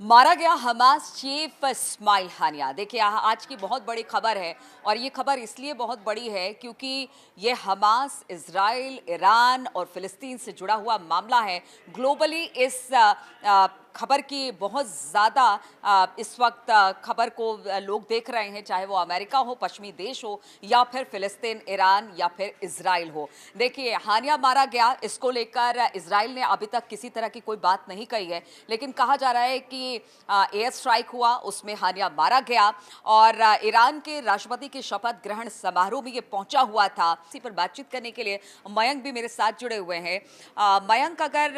मारा गया Hamas chief Ismail हानिया। देखिए आज की बहुत बड़ी खबर है और ये खबर इसलिए बहुत बड़ी है क्योंकि ये हमास, इजराइल, ईरान और फिलिस्तीन से जुड़ा हुआ मामला है। ग्लोबली इस खबर की बहुत ज़्यादा इस वक्त खबर को लोग देख रहे हैं, चाहे वो अमेरिका हो, पश्चिमी देश हो, या फिर फिलिस्तीन, ईरान या फिर इजराइल हो। देखिए हानिया मारा गया, इसको लेकर इजराइल ने अभी तक किसी तरह की कोई बात नहीं कही है, लेकिन कहा जा रहा है कि एयर स्ट्राइक हुआ, उसमें हानिया मारा गया और ईरान के राष्ट्रपति के शपथ ग्रहण समारोह में ये पहुंचा हुआ था। इसी पर बातचीत करने के लिए मयंक भी मेरे साथ जुड़े हुए हैं। मयंक, अगर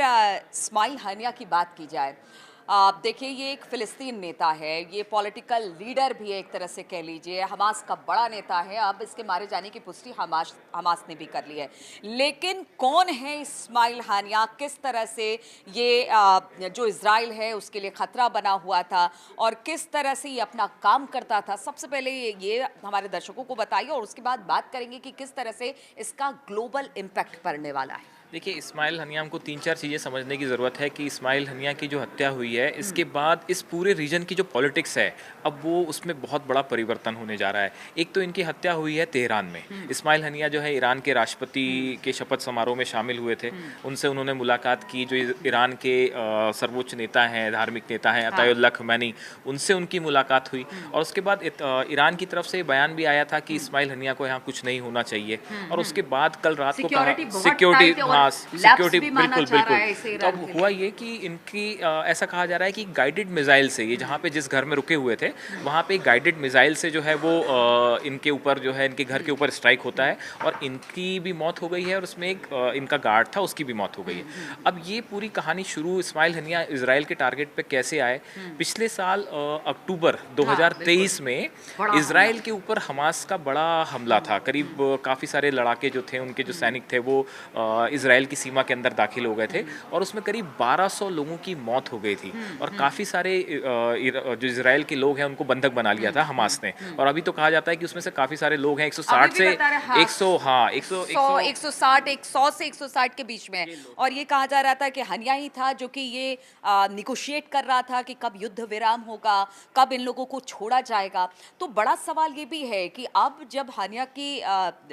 इस्माइल हानिया की बात की जाए, आप देखिए ये एक फिलिस्तीन नेता है, ये पॉलिटिकल लीडर भी है, एक तरह से कह लीजिए हमास का बड़ा नेता है। अब इसके मारे जाने की पुष्टि हमास ने भी कर ली है, लेकिन कौन है इस्माइल हानिया, किस तरह से ये जो इजराइल है उसके लिए खतरा बना हुआ था और किस तरह से ये अपना काम करता था, सबसे पहले ये हमारे दर्शकों को बताइए और उसके बाद बात करेंगे कि किस तरह से इसका ग्लोबल इम्पैक्ट पड़ने वाला है। देखिए, इस्माइल हनिया हमको 3-4 चीज़ें समझने की ज़रूरत है कि इस्माइल हनिया की जो हत्या हुई है, इसके बाद इस पूरे रीजन की जो पॉलिटिक्स है, अब वो उसमें बहुत बड़ा परिवर्तन होने जा रहा है। एक तो इनकी हत्या हुई है तेहरान में। इस्माइल हनिया जो है ईरान के राष्ट्रपति के शपथ समारोह में शामिल हुए थे। उनसे उन्होंने मुलाकात की। जो ईरान के सर्वोच्च नेता हैं, धार्मिक नेता हैं, अतायुल्लाह खमैनी, उनसे उनकी मुलाकात हुई। और उसके बाद ईरान की तरफ से बयान भी आया था कि इस्माइल हनिया को यहाँ कुछ नहीं होना चाहिए। और उसके बाद कल रात को कहा सिक्योरिटी, सिक्योरिटी, बिल्कुल बिल्कुल। तो अब हुआ ये कि इनकी ऐसा कहा जा रहा है कि गाइडेड मिसाइल से, ये जहाँ पे जिस घर में रुके हुए थे वहाँ पे गाइडेड मिसाइल से जो है वो इनके ऊपर जो है, इनके घर के ऊपर स्ट्राइक होता है और इनकी भी मौत हो गई है और उसमें एक इनका गार्ड था, उसकी भी मौत हो गई है। अब ये पूरी कहानी शुरू इस्माइल हनिया इजराइल के टारगेट पे कैसे आए। पिछले साल अक्टूबर 2023 में इजराइल के ऊपर हमास का बड़ा हमला था। करीब काफ़ी सारे लड़ाके जो थे, उनके जो सैनिक थे वो इजराइल की सीमा के अंदर दाखिल हो गए थे और उसमें करीब 1200 लोगों की मौत हो गई थी और काफ़ी सारे जो इजराइल के लोग हैं उनको बंधक बना लिया था हमास ने। और अभी तो कहा जाता है कि उसमें से काफ़ी सारे लोग हैं 160 से 100, हाँ 160, 100 से 160 के बीच में। और ये कहा जा रहा था कि हनिया ही था जो कि ये निगोशिएट कर रहा था कि कब युद्ध विराम होगा, कब इन लोगों को छोड़ा जाएगा। तो बड़ा सवाल ये भी है कि अब जब हनिया की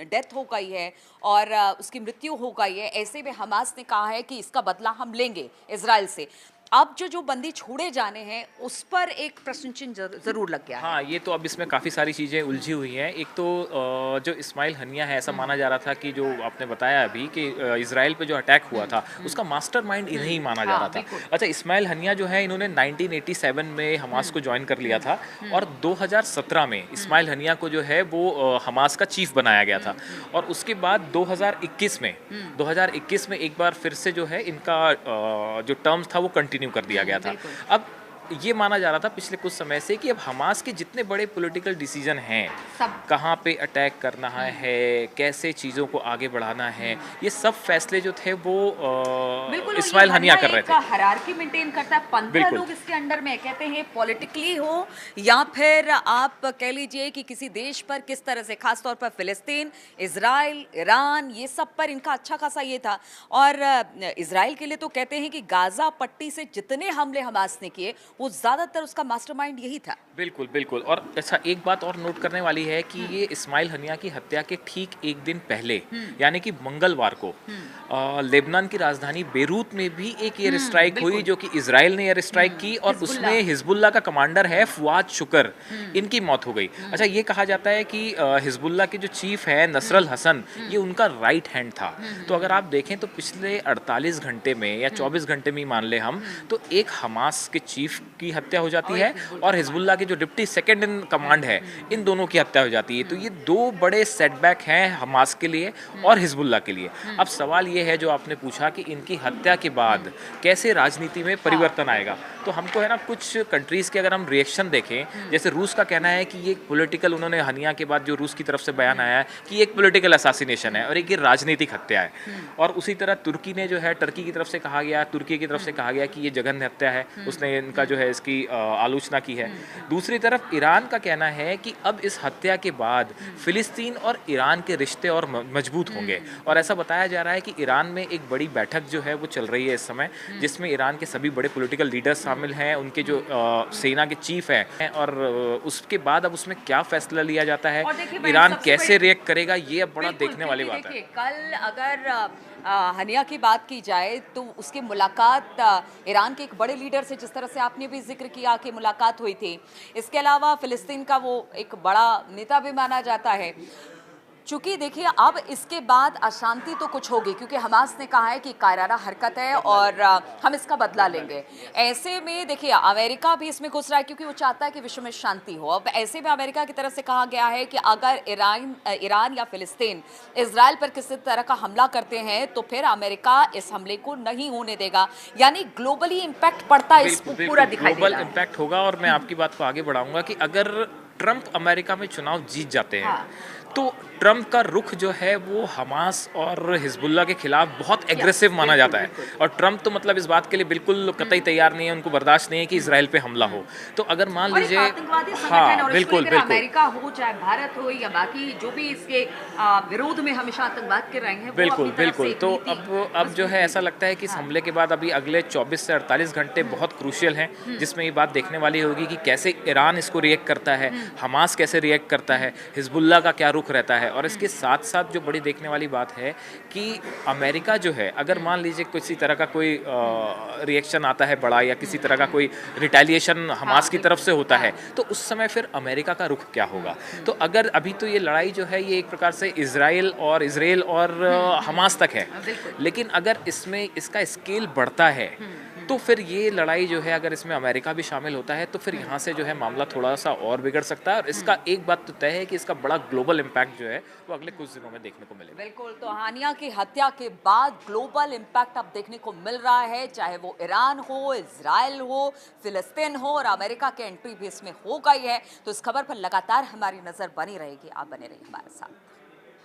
डेथ हो गई है और उसकी मृत्यु हो गई है, ऐसे में हमास ने कहा है कि इसका बदला हम लेंगे इजराइल से। अब जो बंदी छोड़े जाने हैं उस पर एक प्रश्न चिन्ह जरूर लग गया है। हाँ, ये तो अब इसमें काफ़ी सारी चीज़ें उलझी हुई हैं। एक तो जो इस्माइल हनिया है, ऐसा माना जा रहा था कि जो आपने बताया अभी कि इजराइल पे जो अटैक हुआ था उसका मास्टरमाइंड इन्हीं माना जा रहा था। अच्छा, इस्माइल हनिया जो है इन्होंने 1987 में हमास को ज्वाइन कर लिया था और 2017 में इस्माइल हनिया को जो है वो हमास का चीफ बनाया गया था। और उसके बाद 2021 में एक बार फिर से जो है इनका जो टर्म्स था वो कंटिन्यू कर दिया गया था। अब ये माना जा रहा था पिछले कुछ समय से कि अब हमास के जितने बड़े पॉलिटिकल डिसीजन हैं, कहाँ पे अटैक करना है, कैसे चीज़ों को आगे बढ़ाना है, ये सब फैसले जो थे वो इस्माइल हनिया कर रहे थे। हायरार्की मेंटेन करता है, 15 लोग इसके अंडर में, कहते हैं पॉलिटिकली हो या फिर आप कह लीजिए कि किसी देश पर किस तरह से, खासतौर पर फिलिस्तीन, इजराइल, ईरान, ये सब पर इनका अच्छा खासा ये था। और इजराइल के लिए तो कहते हैं कि गाजा पट्टी से जितने हमले हमास ने किए वो ज्यादातर उसका मास्टरमाइंड यही था। बिल्कुल बिल्कुल। और अच्छा, एक बात और नोट करने वाली है कि ये इस्माइल हनिया की हत्या के ठीक एक दिन पहले, यानी कि मंगलवार को लेबनान की राजधानी बेरूत में भी एक एयर स्ट्राइक हुई, जो कि इजराइल ने एयर स्ट्राइक की और उसमें हिजबुल्लाह का कमांडर है फुआद शुक्र, इनकी मौत हो गई। अच्छा, ये कहा जाता है कि हिजबुल्लाह के जो चीफ है नसरल हसन, ये उनका राइट हैंड था। तो अगर आप देखें तो पिछले 48 घंटे में या 24 घंटे में ही मान ले हम, तो एक हमास के चीफ की हत्या हो जाती है और हिजबुल्लाह के जो डिप्टी सेकंड इन कमांड है, इन दोनों की हत्या हो जाती है। तो ये दो बड़े सेटबैक हैं हमास के लिए और हिजबुल्लाह के लिए। अब सवाल ये है जो आपने पूछा कि इनकी हत्या के बाद कैसे राजनीति में परिवर्तन आएगा। तो हमको है ना, कुछ कंट्रीज़ के अगर हम रिएक्शन देखें, जैसे रूस का कहना है कि ये पॉलिटिकल, उन्होंने हनिया के बाद जो रूस की तरफ से बयान आया है कि एक पॉलिटिकल असैसिनेशन है और एक ये राजनीतिक हत्या है। और उसी तरह तुर्की ने जो है, टर्की की तरफ से कहा गया, तुर्की की तरफ से कहा गया कि ये जघन्य हत्या है। उसने इनका जो है इसकी आलोचना की है। दूसरी तरफ ईरान का कहना है कि अब इस हत्या के बाद फिलिस्तीन और ईरान के रिश्ते और मजबूत होंगे, और ऐसा बताया जा रहा है कि ईरान में एक बड़ी बैठक जो है वो चल रही है इस समय, जिसमें ईरान के सभी बड़े पॉलिटिकल लीडर्स शामिल हैं, उनके जो सेना के चीफ हैं, और उसके बाद अब उसमें क्या फैसला लिया जाता है, और देखिए भाई, ईरान सबसे कैसे बड़ी- रिएक्ट करेगा, ये अब बड़ा बिल्कुल, देखने वाली क्योंकि बात है। देखिए, कल अगर हनिया की बात की जाए तो उसकी मुलाकात ईरान के एक बड़े लीडर से, जिस तरह से आपने भी जिक्र किया कि मुलाकात हुई थी, इसके अलावा फिलिस्तीन का वो एक बड़ा नेता भी माना जाता है। चूंकि देखिए, अब इसके बाद अशांति तो कुछ होगी, क्योंकि हमास ने कहा है कि कायराना हरकत है और हम इसका बदला लेंगे। ऐसे में देखिए, अमेरिका भी इसमें घुस रहा है, क्योंकि वो चाहता है कि विश्व में शांति हो। अब ऐसे में अमेरिका की तरफ से कहा गया है कि अगर ईरान या फिलिस्तीन इजराइल पर किसी तरह का हमला करते हैं तो फिर अमेरिका इस हमले को नहीं होने देगा। यानी ग्लोबली इम्पैक्ट पड़ता है, इस पूरा दिखाई दे ग्लोबल रहा है। इम्पैक्ट होगा। और मैं आपकी बात को आगे बढ़ाऊंगा कि अगर ट्रंप अमेरिका में चुनाव जीत जाते हैं, हाँ। तो ट्रंप का रुख जो है वो हमास और हिजबुल्लाह के खिलाफ बहुत एग्रेसिव माना जाता है। और ट्रंप तो मतलब इस बात के लिए बिल्कुल कतई तैयार नहीं है, उनको बर्दाश्त नहीं है कि इजराइल पे हमला हो। तो अगर मान और एक लीजिए, आतंकवादी संगठन, हाँ और इसको बिल्कुल लेकर बिल्कुल अमेरिका हो चाहे भारत हो या बाकी जो भी इसके विरोध में हमेशा आतंकवाद के रहे हैं, वो बिल्कुल अपनी तरफ से बिल्कुल। एक तो नीति अब जो है ऐसा लगता है कि इस हमले के बाद अभी अगले 24 से 48 घंटे बहुत क्रूशियल हैं, जिसमें ये बात देखने वाली होगी कि कैसे ईरान इसको रिएक्ट करता है, हमास कैसे रिएक्ट करता है, हिजबुल्लाह का क्या रुख रहता है। और इसके साथ साथ जो बड़ी देखने वाली बात है कि अमेरिका जो है, अगर मान लीजिए किसी तरह का कोई रिएक्शन आता है बड़ा, या किसी तरह का कोई रिटेलिएशन हमास की तरफ से होता है, तो उस समय फिर अमेरिका का रुख क्या होगा। तो अगर अभी तो ये लड़ाई जो है ये एक प्रकार से इजराइल और हमास तक है, लेकिन अगर इसमें इसका स्केल बढ़ता है तो फिर ये लड़ाई जो है, अगर इसमें अमेरिका भी शामिल होता है, तो फिर यहाँ से जो है मामला थोड़ा सा और बिगड़ सकता है। और इसका एक बात तो तय है कि इसका बड़ा ग्लोबल इम्पैक्ट जो है वो अगले कुछ दिनों में देखने को मिलेगा। बिल्कुल। तो हानिया की हत्या के बाद ग्लोबल इम्पैक्ट अब देखने को मिल रहा है, चाहे वो ईरान हो, इजराइल हो, फिलिस्तीन हो, और अमेरिका की एंट्री भी इसमें हो गई है। तो इस खबर पर लगातार हमारी नजर बनी रहेगी। आप बने रहिए हमारे साथ।